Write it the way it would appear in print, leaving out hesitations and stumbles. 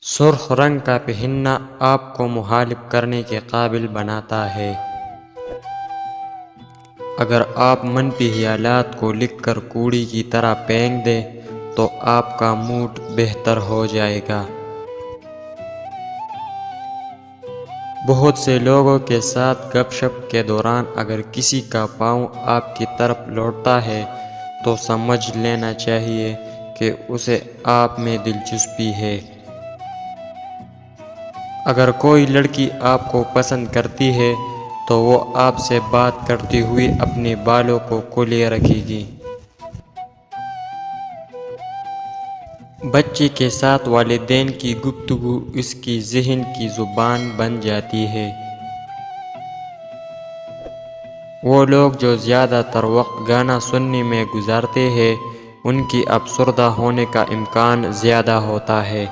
سرخ رنگ کا پہننا آپ کو مخالف کرنے کے قابل بناتا ہے۔ اگر آپ منفی خیالات کو لکھ کر کوڑی کی طرح پھینک دیں تو آپ کا موڈ بہتر ہو جائے گا۔ بہت سے لوگوں کے ساتھ گپ شپ کے دوران اگر کسی کا پاؤں آپ کی طرف لوٹتا ہے تو سمجھ لینا چاہیے کہ اسے آپ میں دلچسپی ہے۔ اگر کوئی لڑکی آپ کو پسند کرتی ہے تو وہ آپ سے بات کرتی ہوئی اپنے بالوں کو کھلے رکھے گی۔ بچے کے ساتھ والدین کی گفتگو اس کی ذہن کی زبان بن جاتی ہے۔ وہ لوگ جو زیادہ تر وقت گانا سننے میں گزارتے ہیں ان کی افسردہ ہونے کا امکان زیادہ ہوتا ہے۔